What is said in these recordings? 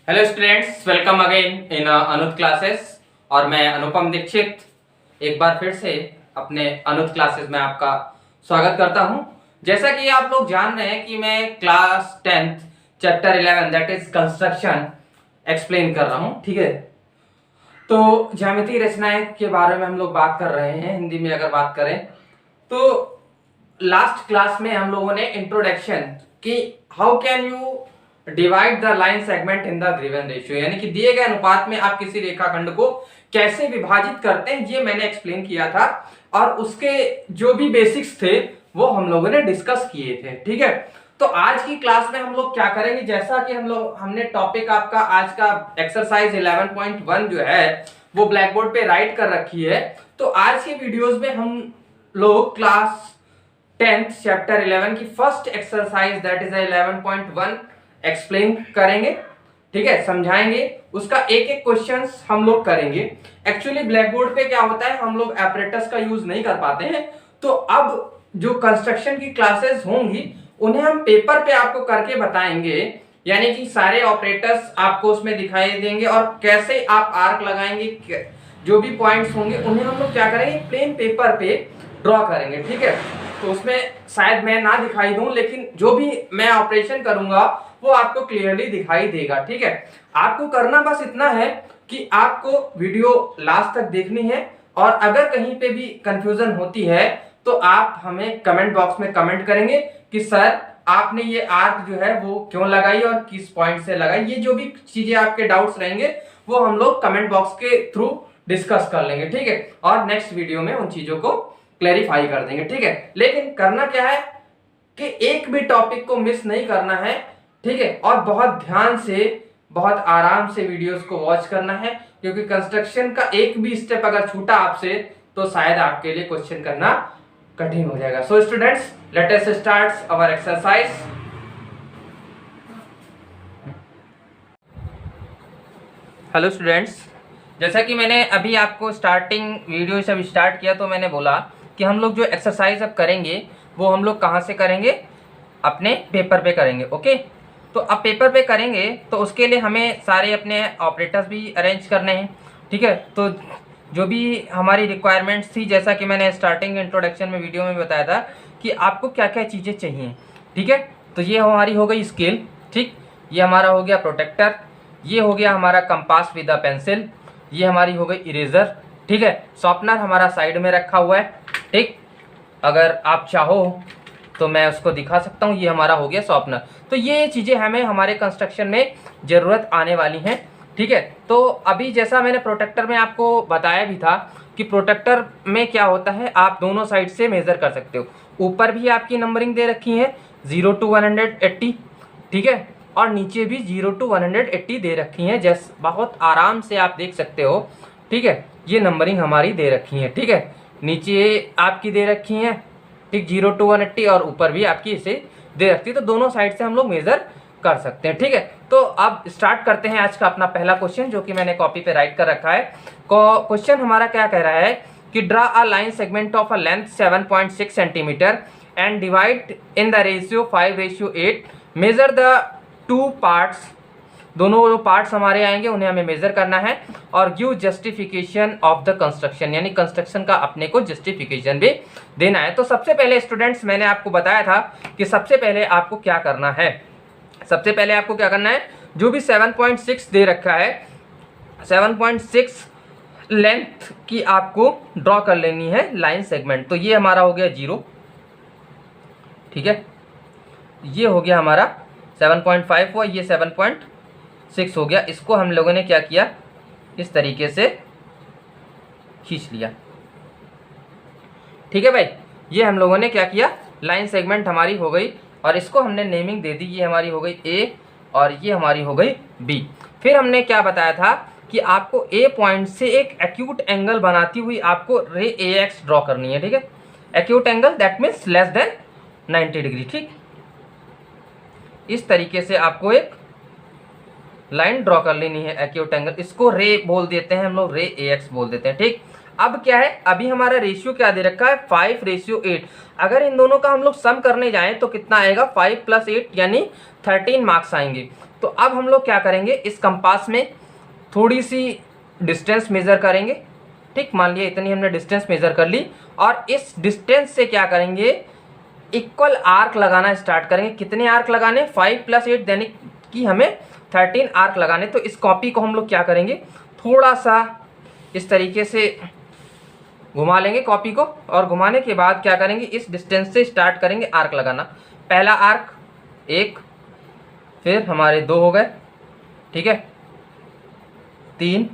Hello students, welcome again in Anut classes. और मैं अनुपम दीक्षित एक बार फिर से अपने अनुत क्लासेस में आपका स्वागत करता हूं। जैसा कि आप लोग जान रहे हैं कि मैं class 10th chapter 11 that is construction explain कर रहा हूं। ठीक है, तो ज्यामितीय रचनाएं के बारे में हम लोग बात कर रहे हैं। हिंदी में अगर बात करें तो लास्ट क्लास में हम लोगों ने इंट्रोडक्शन कि how can you divide the line segment in the given ratio, यानी कि दिए गए अनुपात में आप किसी रेखाखंड को कैसे विभाजित करते हैं, ये मैंने एक्सप्लेन किया था। और उसके जो भी बेसिक्स थे वो हम लोगों ने डिस्कस किए थे। ठीक है, तो आज की क्लास में हम लोग क्या करेंगे, जैसा कि हमने टॉपिक आपका आज का एक्सरसाइज 11.1 जो है वो ब्लैक बोर्ड पे राइट कर रखी है। तो आज के वीडियोस में हम लोग क्लास 10th चैप्टर 11 की first exercise that is 11.1 explain करेंगे। ठीक है, समझाएंगे, उसका एक एक क्वेश्चन हम लोग करेंगे। एक्चुअली ब्लैक बोर्ड पे क्या होता है, हम लोग एपरेटस का यूज नहीं कर पाते हैं, तो अब जो कंस्ट्रक्शन की क्लासेस होंगी उन्हें हम पेपर पे आपको करके बताएंगे, यानी कि सारे ऑपरेटर्स आपको उसमें दिखाई देंगे और कैसे आप आर्क लगाएंगे, जो भी पॉइंट्स होंगे उन्हें हम लोग क्या करेंगे प्लेन पेपर पे ड्रॉ करेंगे। ठीक है, तो उसमें शायद मैं ना दिखाई दूं, लेकिन जो भी मैं ऑपरेशन करूंगा वो आपको क्लियरली दिखाई देगा। ठीक है, आपको करना बस इतना है कि आपको वीडियो लास्ट तक देखनी है, और अगर कहीं पे भी कंफ्यूजन होती है तो आप हमें कमेंट बॉक्स में कमेंट करेंगे कि सर आपने ये आर्क जो है वो क्यों लगाई और किस पॉइंट से लगाई। ये जो भी चीजें आपके डाउट्स रहेंगे वो हम लोग कमेंट बॉक्स के थ्रू डिस्कस कर लेंगे। ठीक है, और नेक्स्ट वीडियो में उन चीजों को क्लेरिफाई कर देंगे। ठीक है, लेकिन करना क्या है कि एक भी टॉपिक को मिस नहीं करना है। ठीक है, और बहुत ध्यान से बहुत आराम से वीडियोस को वॉच करना है, क्योंकि कंस्ट्रक्शन का एक भी स्टेप अगर छूटा आपसे तो शायद आपके लिए क्वेश्चन करना कठिन हो जाएगा। So students, let us start our exercise. Hello students, जैसा कि मैंने अभी आपको स्टार्टिंग वीडियो से स्टार्ट किया तो मैंने बोला कि हम लोग जो एक्सरसाइज अब करेंगे वो हम लोग कहाँ से करेंगे, अपने पेपर पे करेंगे। ओके, तो अब पेपर पे करेंगे तो उसके लिए हमें सारे अपने ऑपरेटर्स भी अरेंज करने हैं। ठीक है, तो जो भी हमारी रिक्वायरमेंट्स थी, जैसा कि मैंने स्टार्टिंग इंट्रोडक्शन में वीडियो में बताया था कि आपको क्या क्या चीज़ें चाहिए। ठीक है, तो ये हमारी हो गई स्केल। ठीक, ये हमारा हो गया प्रोटेक्टर, ये हो गया हमारा कंपास विद अ पेंसिल, ये हमारी हो गई इरेजर। ठीक है, शॉर्पनर हमारा साइड में रखा हुआ है। ठीक, अगर आप चाहो तो मैं उसको दिखा सकता हूँ, ये हमारा हो गया शॉर्पनर। तो ये चीज़ें हमें हमारे कंस्ट्रक्शन में ज़रूरत आने वाली हैं। ठीक है, तो अभी जैसा मैंने प्रोटेक्टर में आपको बताया भी था कि प्रोटेक्टर में क्या होता है, आप दोनों साइड से मेज़र कर सकते हो। ऊपर भी आपकी नंबरिंग दे रखी है 0 to 180। ठीक है, और नीचे भी 0 to 180 दे रखी हैं, जैसे बहुत आराम से आप देख सकते हो। ठीक है, ये नंबरिंग हमारी दे रखी है। ठीक है, नीचे आपकी दे रखी हैं, ठीक 0 to 180, और ऊपर भी आपकी इसे दे रखती है, तो दोनों साइड से हम लोग मेजर कर सकते हैं। ठीक है, तो अब स्टार्ट करते हैं आज का अपना पहला क्वेश्चन, जो कि मैंने कॉपी पे राइट कर रखा है। क्वेश्चन हमारा क्या कह रहा है कि draw a line segment of a length 7.6 centimetre and divide in the ratio 5:8। Measure the two parts, दोनों जो पार्ट्स हमारे आएंगे उन्हें हमें मेजर करना है, और give justification of the construction, यानी कंस्ट्रक्शन का अपने को जस्टिफिकेशन भी देना है। तो सबसे पहले स्टूडेंट्स मैंने आपको बताया था कि सबसे पहले आपको क्या करना है, सबसे पहले आपको क्या करना है, जो भी 7.6 दे रखा है 7.6 लेंथ की आपको ड्रॉ कर लेनी है लाइन सेगमेंट। तो ये हमारा हो गया 0। ठीक है, ये हो गया हमारा 7.5 हुआ, ये 7.6 हो गया। इसको हम लोगों ने क्या किया, इस तरीके से खींच लिया। ठीक है भाई, ये हम लोगों ने क्या किया, लाइन सेगमेंट हमारी हो गई, और इसको हमने नेमिंग दे दी, ये हमारी हो गई ए और ये हमारी हो गई बी। फिर हमने क्या बताया था कि आपको ए पॉइंट से एक एक्यूट एंगल बनाती हुई आपको रे ए एक्स ड्रॉ करनी है। ठीक है, acute angle that means less than 90 degree. ठीक, इस तरीके से आपको एक लाइन ड्रॉ कर लेनी है एक्यूट एंगल, इसको रे बोल देते हैं हम लोग, रे ए एक्स बोल देते हैं। ठीक, अब क्या है, अभी हमारा रेशियो क्या दे रखा है, 5:8। अगर इन दोनों का हम लोग सम करने जाएं तो कितना आएगा, 5 + 8 यानी 13 मार्क्स आएंगे। तो अब हम लोग क्या करेंगे, इस कंपास में थोड़ी सी डिस्टेंस मेज़र करेंगे। ठीक, मान लिया इतनी हमने डिस्टेंस मेज़र कर ली, और इस डिस्टेंस से क्या करेंगे, इक्वल आर्क लगाना स्टार्ट करेंगे। कितने आर्क लगाने, 5 + 8 यानी कि हमें 13 आर्क लगाने। तो इस कॉपी को हम लोग क्या करेंगे, थोड़ा सा इस तरीके से घुमा लेंगे कॉपी को, और घुमाने के बाद क्या करेंगे, इस डिस्टेंस से स्टार्ट करेंगे आर्क लगाना। पहला आर्क 1, फिर हमारे 2 हो गए, ठीक है, 3,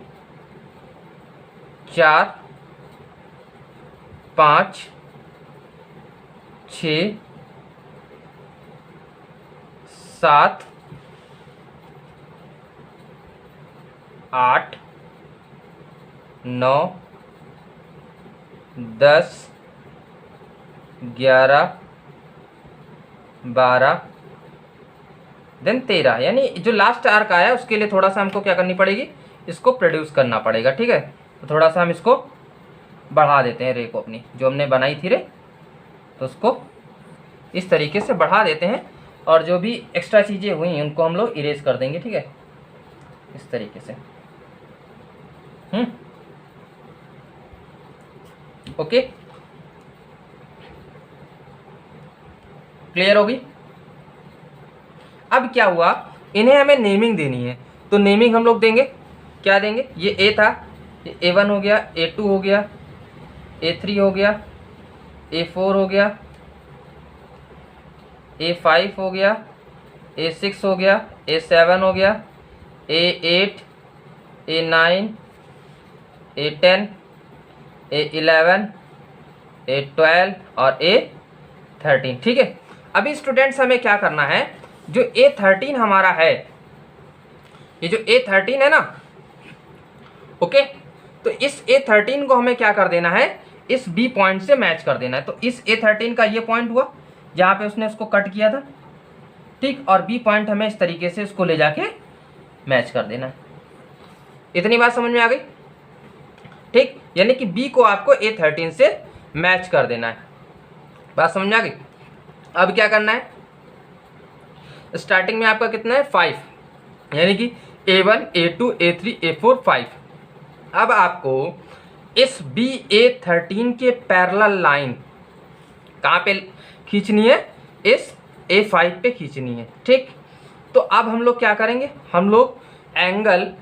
4, 5, 6, 7, 8, 9, 10, 11, 12, देन 13, यानी जो लास्ट आर्क आया उसके लिए थोड़ा सा हमको क्या करनी पड़ेगी, इसको प्रोड्यूस करना पड़ेगा। ठीक है, तो थोड़ा सा हम इसको बढ़ा देते हैं, रे को अपनी जो हमने बनाई थी रे, तो उसको इस तरीके से बढ़ा देते हैं, और जो भी एक्स्ट्रा चीज़ें हुई उनको हम लोग इरेज कर देंगे। ठीक है, इस तरीके से। ओके, क्लियर होगी। अब क्या हुआ, इन्हें हमें नेमिंग देनी है, तो नेमिंग हम लोग देंगे, क्या देंगे, ये ए था, ये A1 हो गया, A2 हो गया, A3 हो गया, A4 हो गया, A5 हो गया, A6 हो गया, A7 हो गया, A8, A9, A10, A11, A12 और A13। ठीक है, अभी स्टूडेंट्स हमें क्या करना है, जो A13 हमारा है, ये जो A13 है ना, ओके, तो इस A13 को हमें क्या कर देना है, इस B पॉइंट से मैच कर देना है। तो इस A13 का ये पॉइंट हुआ जहाँ पे उसने उसको कट किया था, ठीक, और B पॉइंट हमें इस तरीके से उसको ले जाके मैच कर देना है। इतनी बात समझ में आ गई। ठीक, यानी कि B को आपको A13 से मैच कर देना है। बात समझ में आ गई। अब क्या करना है, स्टार्टिंग में आपका कितना है, 5, यानी कि A1, A2, A3, A4, 5। अब आपको इस A13 के पैरेलल लाइन कहाँ पे खींचनी है, इस A5 पे खींचनी है। ठीक, तो अब हम लोग क्या करेंगे, हम लोग एंगल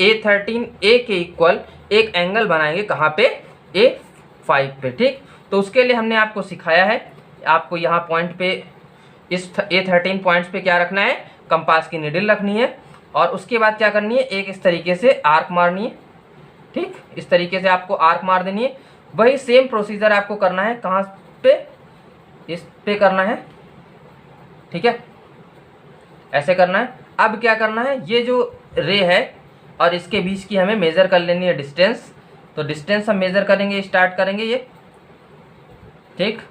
A13 के इक्वल एक एंगल बनाएंगे, कहाँ पे, A5 पे। ठीक, तो उसके लिए हमने आपको सिखाया है, आपको यहाँ पॉइंट पे इस A13 पॉइंट्स पे क्या रखना है, कंपास की निडल रखनी है, और उसके बाद क्या करनी है, एक इस तरीके से आर्क मारनी है। ठीक, इस तरीके से आपको आर्क मार देनी है। वही सेम प्रोसीजर आपको करना है, कहाँ पे, इस पे करना है। ठीक है, ऐसे करना है। अब क्या करना है, ये जो रे है और इसके बीच की हमें मेज़र कर लेनी है डिस्टेंस, तो डिस्टेंस हम मेज़र करेंगे, स्टार्ट करेंगे ये। ठीक,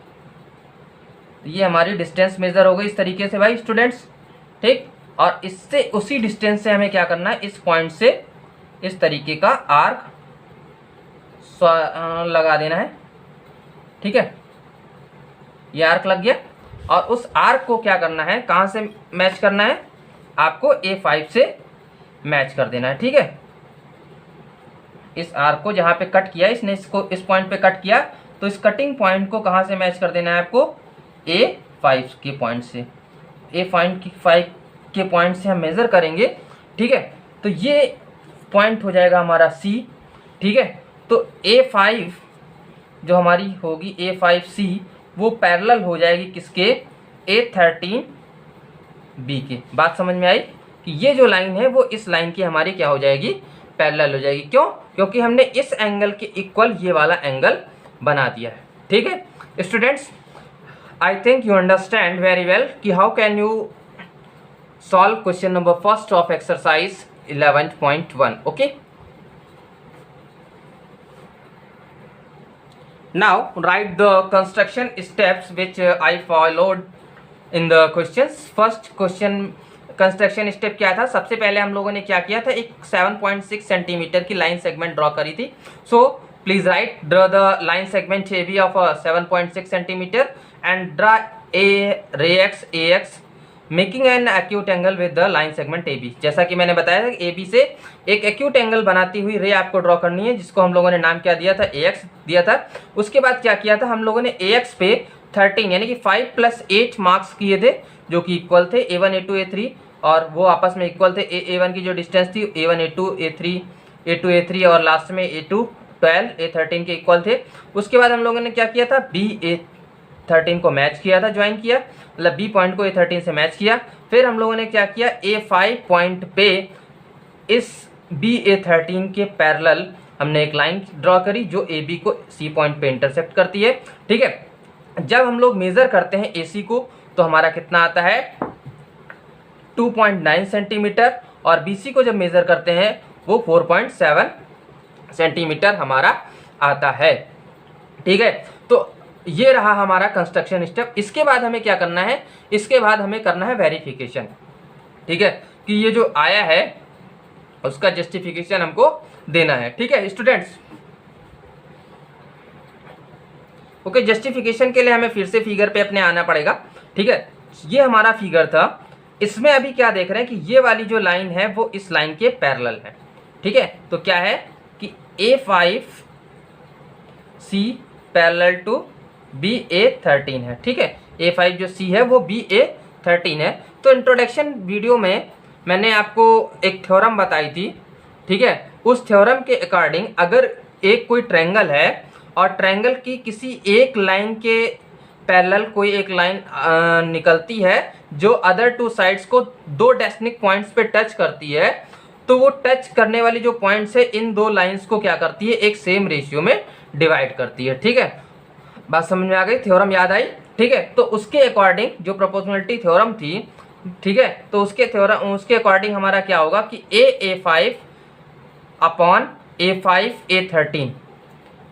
ये हमारी डिस्टेंस मेज़र हो गई इस तरीके से भाई स्टूडेंट्स। ठीक, और इससे उसी डिस्टेंस से हमें क्या करना है, इस पॉइंट से इस तरीके का आर्क लगा देना है। ठीक है, ये आर्क लग गया, और उस आर्क को क्या करना है, कहाँ से मैच करना है, आपको A5 से मैच कर देना है। ठीक है, इस आर्क को जहाँ पे कट किया, इसने इसको इस पॉइंट पे कट किया, तो इस कटिंग पॉइंट को कहाँ से मैच कर देना है आपको, A5 के पॉइंट से। A5 के पॉइंट से हम मेज़र करेंगे। ठीक है, तो ये पॉइंट हो जाएगा हमारा C। ठीक है, तो A5 जो हमारी होगी A5C, वो पैरेलल हो जाएगी किसके, A13B के। बात समझ में आई कि ये जो लाइन है वो इस लाइन की हमारी क्या हो जाएगी, पैरेलल हो जाएगी। क्यों, क्योंकि हमने इस एंगल के इक्वल ये वाला एंगल बना दिया है। ठीक है students, I think you understand very well कि how can you solve question number first of exercise 11.1. okay, now write the construction steps which I followed in the questions. First question construction step क्या था, सबसे पहले हम लोगों ने क्या किया था, एक 7.6 सेंटीमीटर की लाइन सेगमेंट ड्रॉ करी थी। सो Please write, draw the line segment AB of 7.6 centimeter and draw a ray x AX making an acute angle with the line segment AB। जैसा कि मैंने बताया था AB से एक एक्यूट एंगल बनाती हुई रे आपको ड्रॉ करनी है, जिसको हम लोगों ने नाम क्या दिया था, AX दिया था। उसके बाद क्या किया था हम लोगों ने, AX पे 13 यानी कि 5 + 8 मार्क्स किए थे, जो कि इक्वल थे A1 A2 A3, और वो आपस में इक्वल थे। A1 की जो डिस्टेंस थी A1 A2 A3 A2 A3 और लास्ट में A2 12 A13 के इक्वल थे। उसके बाद हम लोगों ने क्या किया था, B A13 को मैच किया था, ज्वाइन किया, मतलब B पॉइंट को A13 से मैच किया। फिर हम लोगों ने क्या किया, A5 पॉइंट पे इस B A13 के पैरेलल हमने एक लाइन ड्रॉ करी जो AB को C पॉइंट पे इंटरसेक्ट करती है। ठीक है, जब हम लोग मेज़र करते हैं AC को तो हमारा कितना आता है, 2.9 सेंटीमीटर, और BC को जब मेज़र करते हैं वो 4.7 सेंटीमीटर हमारा आता है। ठीक है, तो ये रहा हमारा कंस्ट्रक्शन स्टेप। इसके बाद हमें क्या करना है, इसके बाद हमें करना है वेरिफिकेशन। ठीक है, कि ये जो आया है उसका जस्टिफिकेशन हमको देना है। ठीक है स्टूडेंट्स, ओके, जस्टिफिकेशन के लिए हमें फिर से फिगर पे अपने आना पड़ेगा। ठीक है, ये हमारा फिगर था, इसमें अभी क्या देख रहे हैं कि ये वाली जो लाइन है वो इस लाइन के पैरेलल है। ठीक है, तो क्या है कि A5C पैरेलल टू BA13 है। ठीक है, A5 जो C है वो BA13 है। तो इंट्रोडक्शन वीडियो में मैंने आपको एक थ्योरम बताई थी। ठीक है, उस थ्योरम के अकॉर्डिंग अगर एक कोई ट्रायंगल है और ट्रायंगल की किसी एक लाइन के पैरेलल कोई एक लाइन निकलती है जो अदर टू साइड्स को दो डेस्टिनिक पॉइंट्स पे टच करती है, तो वो टच करने वाली जो पॉइंट्स है इन दो लाइंस को क्या करती है, एक सेम रेशियो में डिवाइड करती है। ठीक है, बात समझ में आ गई, थ्योरम याद आई। ठीक है, तो उसके अकॉर्डिंग जो प्रोपोर्शनलिटी थ्योरम थी, ठीक है, तो उसके अकॉर्डिंग हमारा क्या होगा कि A5 अपॉन A5 A13।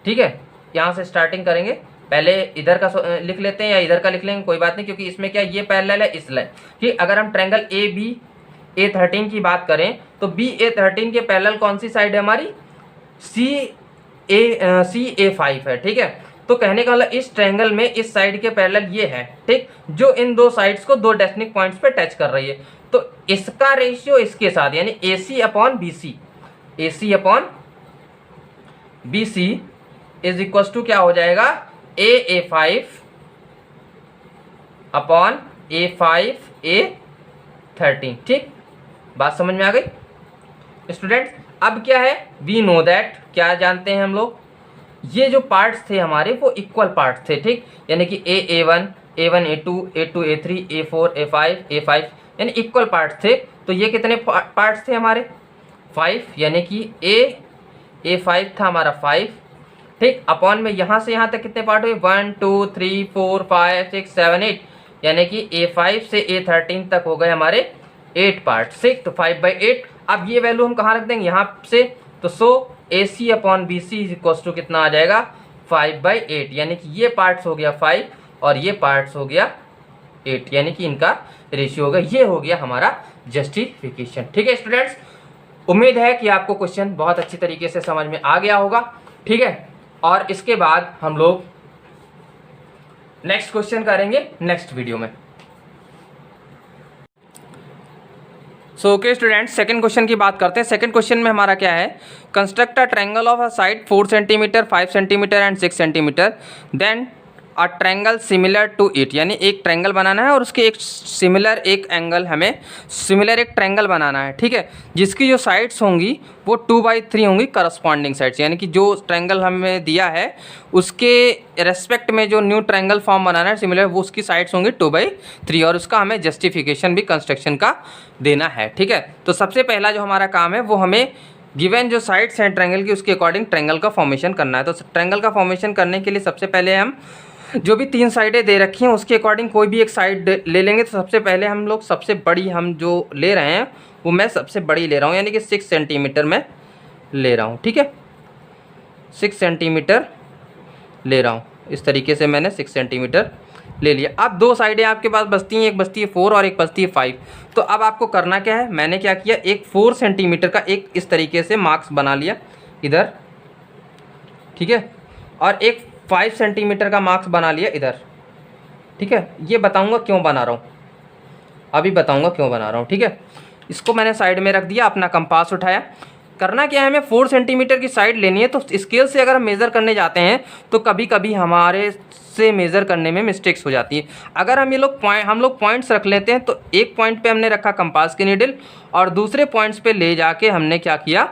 ठीक है, यहाँ से स्टार्टिंग करेंगे, पहले इधर का लिख लेते हैं या इधर का लिख लेंगे, कोई बात नहीं, क्योंकि इसमें क्या ये पैरेलल है इस लाइन कि अगर हम ट्रायंगल AB A13 की बात करें तो BA13 के पैरेलल कौन सी साइड है हमारी, CA5 है। ठीक है, तो कहने का मतलब इस ट्रायंगल में इस साइड के पैरेलल ये है, ठीक, जो इन दो साइड्स को दो डेस्टिनिक पॉइंट्स पे टच कर रही है। तो इसका रेशियो इसके साथ यानी AC upon BC is equal to क्या हो जाएगा, A5 अपॉन A5 A13। ठीक, बात समझ में आ गई स्टूडेंट्स। अब क्या है, वी नो दैट, क्या जानते हैं हम लोग, ये जो पार्ट्स थे हमारे वो इक्वल पार्ट्स थे। ठीक, यानी कि A1 A2 A2 A3 A4 A5 A5 यानी इक्वल पार्ट्स थे। तो ये कितने पार्ट्स थे हमारे, 5, यानी कि A5 था हमारा 5। ठीक, अपॉन में यहाँ से यहाँ तक कितने पार्ट हुए, 1 2 3 4 5 6 7 8, यानी कि A5 से A13 तक हो गए हमारे 8 पार्ट। ठीक, तो 5/8। अब ये वैल्यू हम कहाँ रख देंगे, यहाँ से, तो so AC upon BC is equal to कितना आ जाएगा, 5/8, यानी कि ये पार्ट्स हो गया 5 और ये पार्ट्स हो गया 8, यानी कि इनका रेशियो होगा। ये हो गया हमारा जस्टिफिकेशन। ठीक है स्टूडेंट्स, उम्मीद है कि आपको क्वेश्चन बहुत अच्छी तरीके से समझ में आ गया होगा। ठीक है, और इसके बाद हम लोग नेक्स्ट क्वेश्चन करेंगे नेक्स्ट वीडियो में। So okay students, second question की बात करते हैं। सेकंड क्वेश्चन में हमारा क्या है, construct a triangle of a side 4 centimetre 5 centimetre and 6 centimetre, then a triangle similar to it, यानी एक ट्रायंगल बनाना है और उसके एक सिमिलर एक एंगल हमें सिमिलर एक ट्रायंगल बनाना है। ठीक है, जिसकी जो साइड्स होंगी वो 2/3 होंगी करस्पॉन्डिंग साइड्स, यानी कि जो ट्रायंगल हमें दिया है उसके रेस्पेक्ट में जो न्यू ट्रायंगल फॉर्म बनाना है सिमिलर, वो उसकी साइड्स होंगी 2/3 और उसका हमें जस्टिफिकेशन भी कंस्ट्रक्शन का देना है। ठीक है, तो सबसे पहला जो हमारा काम है वो हमें गिवन जो साइड्स हैं ट्रायंगल की उसके अकॉर्डिंग ट्रायंगल का फॉर्मेशन करना है। तो ट्रायंगल का फॉर्मेशन करने के लिए सबसे पहले हम जो भी 3 साइडें दे रखी हैं उसके अकॉर्डिंग कोई भी एक साइड ले लेंगे। तो सबसे पहले हम लोग सबसे बड़ी हम जो ले रहे हैं वो मैं सबसे बड़ी ले रहा हूँ, यानी कि 6 सेंटीमीटर में ले रहा हूँ। ठीक है, 6 सेंटीमीटर ले रहा हूँ, इस तरीके से मैंने 6 सेंटीमीटर ले लिया। अब 2 साइडें आपके पास बचती हैं, एक बचती है 4 और एक बचती है 5। तो अब आपको करना क्या है, मैंने क्या किया, एक 4 सेंटीमीटर का एक इस तरीके से मार्क्स बना लिया इधर, ठीक है, और एक 5 सेंटीमीटर का मार्क्स बना लिया इधर, ठीक है। ये बताऊंगा क्यों बना रहा हूँ, अभी बताऊंगा क्यों बना रहा हूँ, ठीक है। इसको मैंने साइड में रख दिया, अपना कंपास उठाया। करना क्या है, हमें 4 सेंटीमीटर की साइड लेनी है। तो स्केल से अगर हम मेज़र करने जाते हैं तो कभी कभी हमारे से मेज़र करने में मिस्टेक्स हो जाती है। अगर हम लोग पॉइंट्स रख लेते हैं, तो एक पॉइंट पे हमने रखा कंपास की नीडल और दूसरे पॉइंट्स पे ले जाके हमने क्या किया,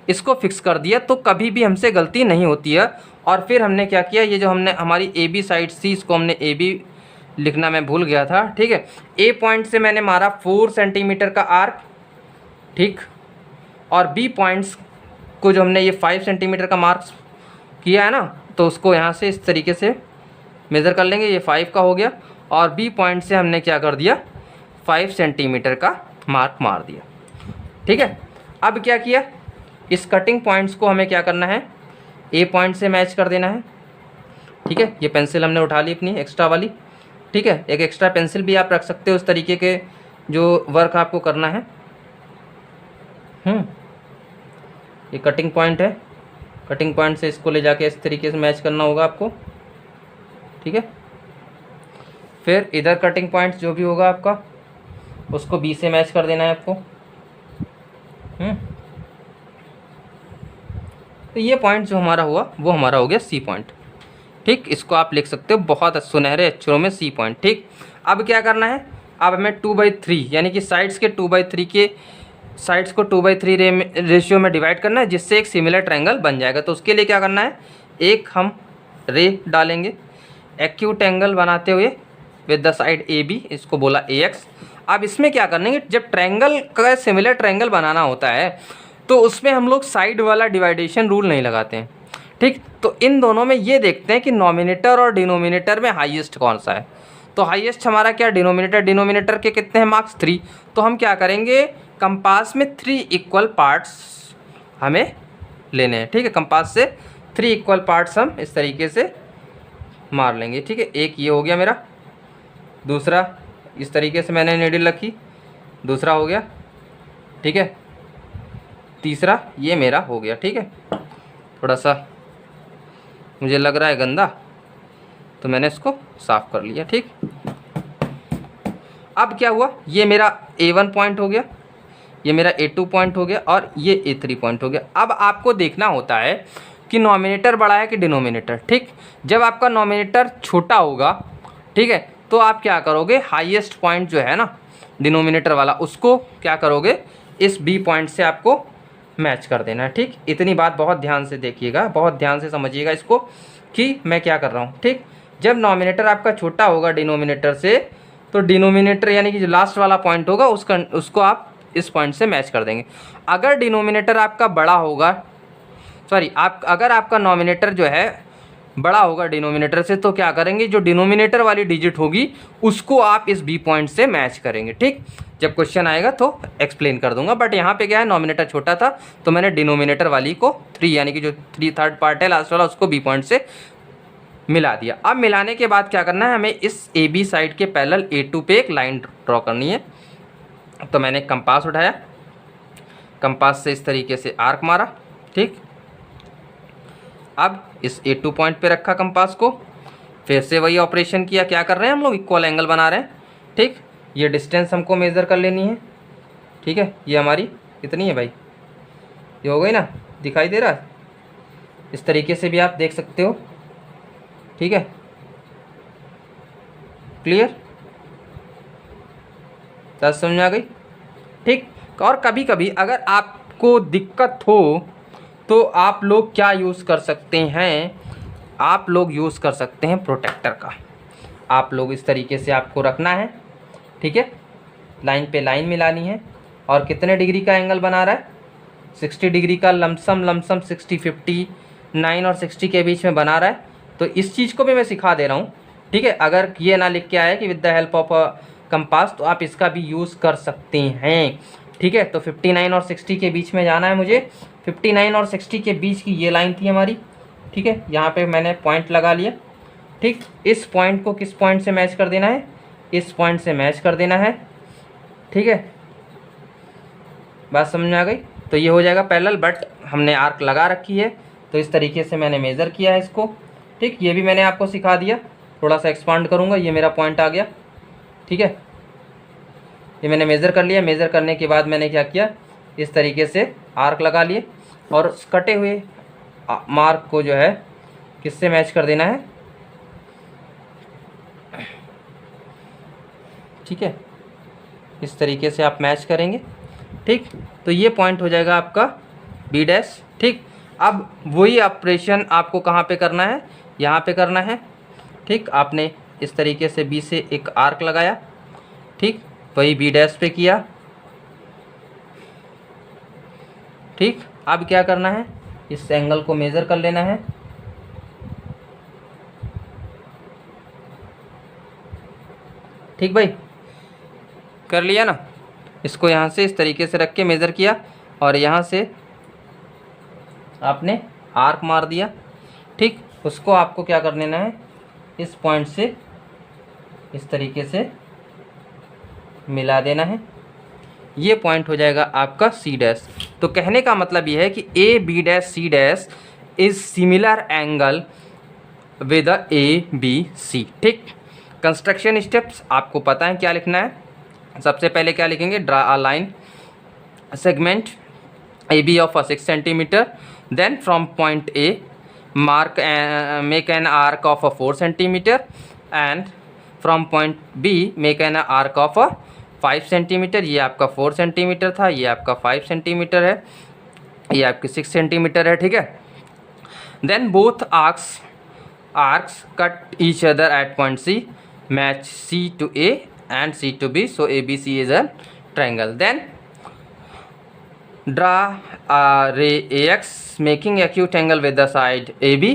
इसको फिक्स कर दिया, तो कभी भी हमसे गलती नहीं होती है। और फिर हमने क्या किया, ये जो हमने हमारी ए बी साइड थी, इसको हमने ए बी लिखना मैं भूल गया था, ठीक है। ए पॉइंट से मैंने मारा 4 सेंटीमीटर का आर्क, ठीक, और बी पॉइंट्स को जो हमने ये 5 सेंटीमीटर का मार्क्स किया है ना, तो उसको यहाँ से इस तरीके से मेज़र कर लेंगे। ये 5 का हो गया और बी पॉइंट से हमने क्या कर दिया, 5 सेंटीमीटर का मार्क मार दिया, ठीक है। अब क्या किया, इस कटिंग पॉइंट्स को हमें क्या करना है, ए पॉइंट से मैच कर देना है, ठीक है। ये पेंसिल हमने उठा ली अपनी एक्स्ट्रा वाली, ठीक है। एक एक्स्ट्रा पेंसिल भी आप रख सकते हो, उस तरीके के जो वर्क आपको करना है। ये कटिंग पॉइंट है, कटिंग पॉइंट से इसको ले जाके इस तरीके से मैच करना होगा आपको, ठीक है। फिर इधर कटिंग पॉइंट जो भी होगा आपका, उसको बी से मैच कर देना है आपको। तो ये पॉइंट जो हमारा हुआ वो हमारा हो गया सी पॉइंट, ठीक। इसको आप लिख सकते हो बहुत सुनहरे अक्षरों में, सी पॉइंट, ठीक। अब क्या करना है, अब हमें 2/3 यानी कि साइड्स के 2/3 के साइड्स को 2/3 रेशियो में डिवाइड करना है, जिससे एक सिमिलर ट्रायंगल बन जाएगा। तो उसके लिए क्या करना है, एक हम रे डालेंगे एक्यूट एंगल बनाते हुए with the side A B, इसको बोला AX। अब इसमें क्या करेंगे, जब ट्रायंगल का सिमिलर ट्रायंगल बनाना होता है तो उसमें हम लोग साइड वाला डिवाइडेशन रूल नहीं लगाते हैं, ठीक। तो इन दोनों में ये देखते हैं कि नॉमिनेटर और डिनोमिनेटर में हाईएस्ट कौन सा है। तो हाईएस्ट हमारा क्या, डिनोमिनेटर के कितने हैं मार्क्स, 3। तो हम क्या करेंगे, कंपास में 3 इक्वल पार्ट्स हमें लेने हैं, ठीक है। कंपास से 3 इक्वल पार्ट्स हम इस तरीके से मार लेंगे, ठीक है। एक ये हो गया मेरा, दूसरा इस तरीके से मैंने नीडल रखी, दूसरा हो गया, ठीक है, तीसरा ये मेरा हो गया, ठीक है। थोड़ा सा मुझे लग रहा है गंदा, तो मैंने इसको साफ़ कर लिया, ठीक। अब क्या हुआ, ये मेरा A1 पॉइंट हो गया, ये मेरा A2 पॉइंट हो गया और ये A3 पॉइंट हो गया। अब आपको देखना होता है कि नॉमिनेटर बड़ा है कि डिनोमिनेटर, ठीक। जब आपका नॉमिनेटर छोटा होगा, ठीक है, तो आप क्या करोगे, हाईएस्ट पॉइंट जो है ना डिनोमिनेटर वाला, उसको क्या करोगे, इस B पॉइंट से आपको मैच कर देना है, ठीक। इतनी बात बहुत ध्यान से देखिएगा, बहुत ध्यान से समझिएगा इसको कि मैं क्या कर रहा हूँ, ठीक। जब नॉमिनेटर आपका छोटा होगा डिनोमिनेटर से, तो डिनोमिनेटर यानी कि जो लास्ट वाला पॉइंट होगा उसको आप इस पॉइंट से मैच कर देंगे। अगर डिनोमिनेटर आपका बड़ा होगा, अगर आपका नॉमिनेटर जो है बड़ा होगा डिनोमिनेटर से, तो क्या करेंगे, जो डिनोमिनेटर वाली डिजिट होगी उसको आप इस बी पॉइंट से मैच करेंगे, ठीक। जब क्वेश्चन आएगा तो एक्सप्लेन कर दूंगा, बट यहाँ पे क्या है, नॉमिनेटर छोटा था तो मैंने डिनोमिनेटर वाली को 3 यानी कि जो 3/3 पार्ट है लास्ट वाला, उसको बी पॉइंट से मिला दिया। अब मिलाने के बाद क्या करना है, हमें इस ए बी साइड के पैरेलल A2 पे एक लाइन ड्रॉ करनी है। तो मैंने कंपास उठाया, कंपास से इस तरीके से आर्क मारा, ठीक। अब इस A2 पॉइंट पे रखा कंपास को, फिर से वही ऑपरेशन किया। क्या कर रहे हैं हम लोग, इक्वल एंगल बना रहे हैं, ठीक। ये डिस्टेंस हमको मेज़र कर लेनी है, ठीक है। ये हमारी कितनी है भाई, ये हो गई ना, दिखाई दे रहा है, इस तरीके से भी आप देख सकते हो, ठीक है। क्लियर, बात समझ में आ गई, ठीक। और कभी कभी अगर आपको दिक्कत हो तो आप लोग क्या यूज़ कर सकते हैं, आप लोग यूज़ कर सकते हैं प्रोटेक्टर का। आप लोग इस तरीके से आपको रखना है, ठीक है, लाइन पे लाइन मिलानी है। और कितने डिग्री का एंगल बना रहा है, 60 डिग्री का लमसम 60, 59 और 60 के बीच में बना रहा है। तो इस चीज़ को भी मैं सिखा दे रहा हूँ, ठीक है। अगर ये ना लिख के आया कि with the help of compass, तो आप इसका भी यूज़ कर सकते हैं, ठीक है। तो 59 और 60 के बीच में जाना है मुझे, 59 और 60 के बीच की ये लाइन थी हमारी, ठीक है। यहाँ पे मैंने पॉइंट लगा लिया, ठीक। इस पॉइंट को किस पॉइंट से मैच कर देना है, इस पॉइंट से मैच कर देना है, ठीक है। बात समझ में आ गई। तो ये हो जाएगा पैरेलल, बट हमने आर्क लगा रखी है तो इस तरीके से मैंने मेज़र किया है इसको, ठीक। ये भी मैंने आपको सिखा दिया, थोड़ा सा एक्सपांड करूँगा, ये मेरा पॉइंट आ गया, ठीक है। ये मैंने मेज़र कर लिया। मेज़र करने के बाद मैंने क्या किया, इस तरीके से आर्क लगा लिए और कटे हुए मार्क को जो है किससे मैच कर देना है, ठीक है। इस तरीके से आप मैच करेंगे, ठीक। तो ये पॉइंट हो जाएगा आपका बी डैश, ठीक। अब वही ऑपरेशन आपको कहाँ पे करना है, यहाँ पे करना है, ठीक। आपने इस तरीके से बी से एक आर्क लगाया, ठीक, वही बी डैश पे किया, ठीक। अब क्या करना है, इस एंगल को मेज़र कर लेना है, ठीक भाई, कर लिया ना। इसको यहाँ से इस तरीके से रख के मेज़र किया और यहाँ से आपने आर्क मार दिया, ठीक। उसको आपको क्या कर लेना है, इस पॉइंट से इस तरीके से मिला देना है। ये पॉइंट हो जाएगा आपका सी डैश। तो कहने का मतलब ये है कि A B dash C dash is similar angle with A B C, ठीक। कंस्ट्रक्शन स्टेप्स आपको पता है क्या लिखना है। सबसे पहले क्या लिखेंगे, draw a line segment A B of 6 centimetre, then from point A mark make an arc of 4 centimetre and from point B make an arc of 5 centimetre. ये आपका 4 सेंटीमीटर था, ये आपका 5 सेंटीमीटर है, ये आपकी 6 सेंटीमीटर है, ठीक है। Then both arcs cut each other at point C, match C to A and C to B, so ABC is a triangle. Then draw a ray AX making acute angle with the side AB.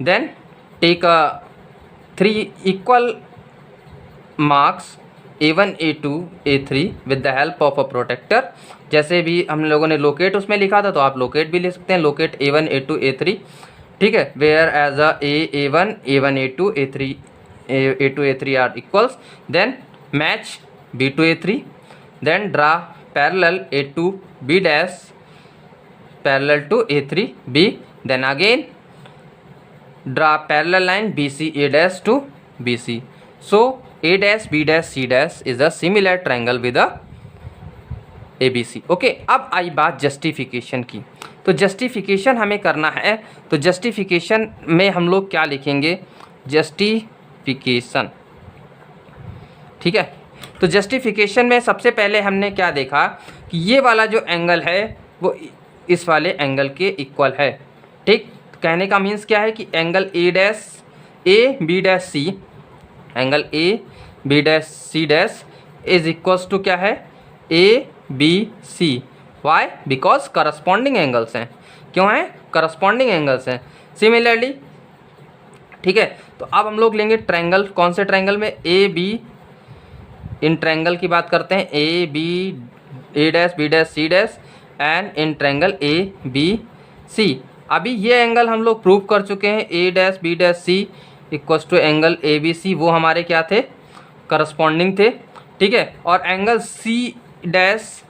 Then take a 3 equal marks A1 A2 A3 with the help of a protractor. जैसे भी हम लोगों ने locate उसमें लिखा था, तो आप लोकेट भी ले सकते हैं, लोकेट A1 A2 A3, ठीक है। Whereas a A1 A1 A2 A3 A2 A3 are equals. Then match B to A3, then draw parallel A to B dash parallel to A3 B, then again draw parallel line BC A dash to BC. So A dash B dash C dash is a similar triangle with a ABC. Okay, अब आई बात justification की। तो justification हमें करना है, तो justification में हम लोग क्या लिखेंगे, जस्टिफिकेशन, ठीक है। तो जस्टिफिकेशन में सबसे पहले हमने क्या देखा कि ये वाला जो एंगल है वो इस वाले एंगल के इक्वल है, ठीक। कहने का मीन्स क्या है कि angle A dash A B dash सी, angle A B dash C dash is equals to क्या है, A B C. Why, because corresponding angles हैं। क्यों हैं, करस्पॉन्डिंग एंगल्स हैं, सिमिलरली, ठीक है। तो अब हम लोग लेंगे ट्रायंगल, कौन से ट्रायंगल में, ए बी, इन ट्रायंगल की बात करते हैं, A B A dash B dash C dash and in triangle A B C. अभी ये एंगल हम लोग प्रूव कर चुके हैं, A dash B dash C equals to angle A B C, वो हमारे क्या थे, करस्पॉन्डिंग थे, ठीक है। और angle C dash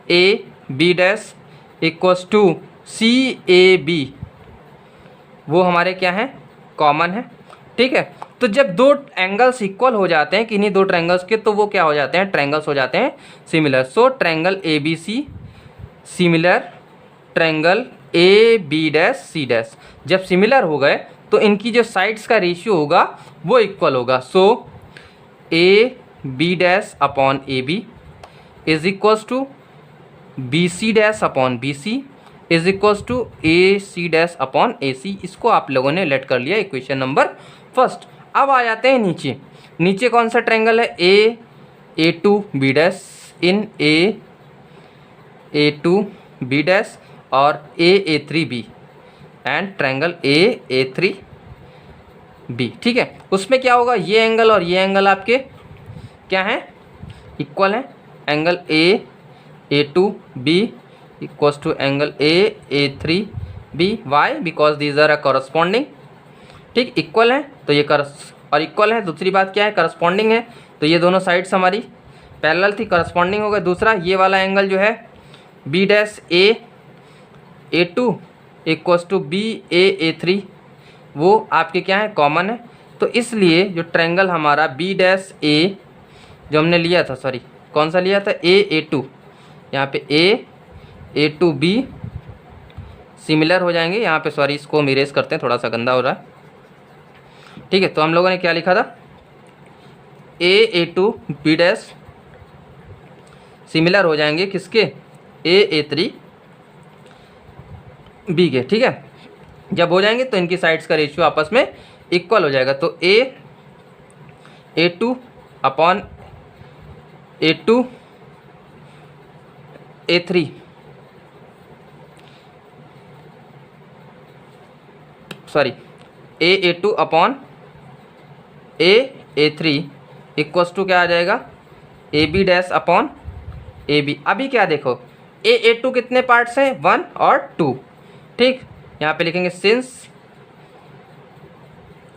A B dash equals to C A B, वो हमारे क्या हैं, कॉमन है, ठीक है। तो जब दो एंगल्स इक्वल हो जाते हैं किन्हीं दो ट्रायंगल्स के, तो वो क्या हो जाते हैं, ट्रायंगल्स हो जाते हैं similar. So triangle A B C similar triangle A B dash C dash, जब सिमिलर हो गए तो इनकी जो साइड्स का रेशियो होगा वो इक्वल होगा। So A B dash upon A B is equals to B C dash upon B C is equals to A C dash upon A C. इसको आप लोगों ने लेट कर लिया इक्वेशन नंबर फर्स्ट। अब आ जाते हैं नीचे, नीचे कौन सा ट्रायंगल है, A two B dash in A two B dash और A three B and triangle A three B, ठीक है। उसमें क्या होगा, ये एंगल और ये एंगल आपके क्या हैं, इक्वल हैं। Angle A two B equals to angle A three B. Why, because these are corresponding, ठीक, इक्वल हैं तो ये और इक्वल है। दूसरी बात क्या है, करस्पॉन्डिंग है, तो ये दोनों साइड्स हमारी पैरेलल थी, करस्पॉन्डिंग हो गए। दूसरा ये वाला एंगल जो है B dash A two equals to BA3 वो आपके क्या है, कॉमन है। तो इसलिए जो ट्रायंगल हमारा B' जो हमने लिया था, सॉरी कौन सा लिया था, A2, यहाँ पे A2B सिमिलर हो जाएंगे यहाँ पे, सॉरी इसको हम इरेज करते हैं, थोड़ा सा गंदा हो रहा है। ठीक है, तो हम लोगों ने क्या लिखा था, A2B' सिमिलर हो जाएंगे किसके, A3B के। ठीक है, जब हो जाएंगे तो इनकी साइड्स का रेशियो आपस में इक्वल हो जाएगा। तो A2 upon A2 A3 sorry A2 upon A3 equals to क्या आ जाएगा, AB' अपॉन AB। अभी क्या देखो, A2 कितने पार्ट्स हैं, 1 और 2। ठीक, यहाँ पे लिखेंगे since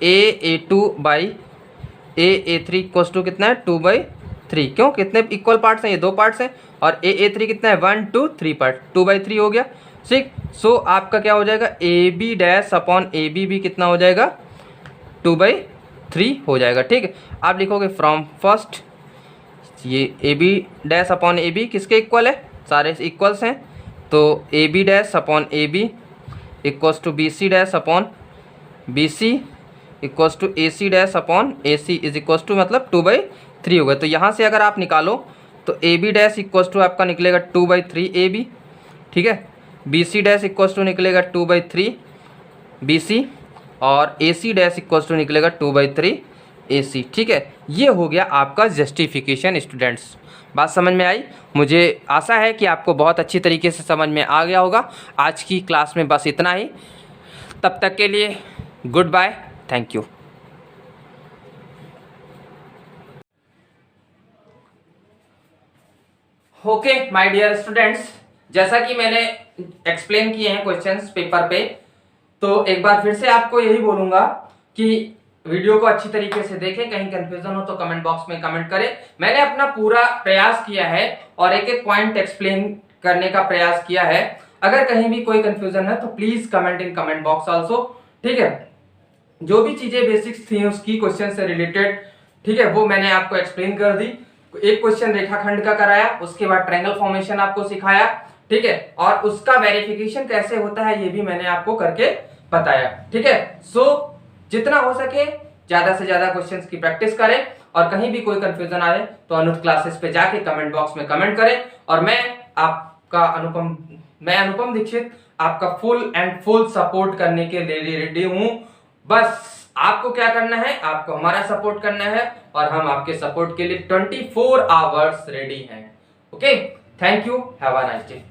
A2 by A3 equals to कितना है, 2/3। क्यों, कितने इक्वल पार्ट्स हैं, ये 2 पार्ट्स हैं, और A3 कितना है, 1 2 3 पार्ट, 2/3 हो गया। ठीक, सो आपका क्या हो जाएगा, AB' अपॉन AB भी कितना हो जाएगा, 2/3 हो जाएगा। ठीक है, आप लिखोगे फ्रॉम फर्स्ट, ये AB' अपॉन AB किसके इक्वल है, सारे इक्वल्स हैं, तो AB' upon AB equals to BC' upon BC equals to AC' upon AC is equals to मतलब 2/3 होगा। तो यहाँ से अगर आप निकालो तो AB' इक्वल्स टू आपका निकलेगा 2/3 AB। ठीक है, BC' इक्वल्स टू निकलेगा 2/3 BC, और AC' इक्वल्स टू निकलेगा 2/3 AC। ठीक है, ये हो गया आपका जस्टिफिकेशन। स्टूडेंट्स, बात समझ में आई? मुझे आशा है कि आपको बहुत अच्छी तरीके से समझ में आ गया होगा। आज की क्लास में बस इतना ही, तब तक के लिए goodbye, thank you. Okay my dear students, जैसा कि मैंने एक्सप्लेन किए हैं क्वेश्चंस पेपर पे, तो एक बार फिर से आपको यही बोलूंगा कि वीडियो को अच्छी तरीके से देखें, कहीं कंफ्यूजन हो तो कमेंट बॉक्स में कमेंट करें। मैंने अपना पूरा प्रयास किया है और एक एक पॉइंट एक्सप्लेन करने का प्रयास किया है। अगर कहीं भी कोई कंफ्यूजन है तो please comment in comment box also. ठीक है, जो भी चीजें बेसिक्स थी उसकी क्वेश्चन से रिलेटेड, ठीक है, वो मैंने आपको एक्सप्लेन कर दी। एक क्वेश्चन रेखाखंड का कराया, उसके बाद ट्रायंगल फॉर्मेशन आपको सिखाया। ठीक है, और उसका वेरिफिकेशन कैसे होता है ये भी मैंने आपको करके बताया। ठीक है, सो जितना हो सके ज्यादा से ज्यादा क्वेश्चंस की प्रैक्टिस करें, और कहीं भी कोई कंफ्यूजन आए तो अनुज क्लासेस पे जाके कमेंट बॉक्स में कमेंट करें। और मैं अनुपम दीक्षित आपका फुल एंड फुल सपोर्ट करने के लिए रेडी हूं। बस आपको क्या करना है, आपको हमारा सपोर्ट करना है, और हम आपके सपोर्ट के लिए 24 आवर्स रेडी हैं। Okay, thank you, have a nice day.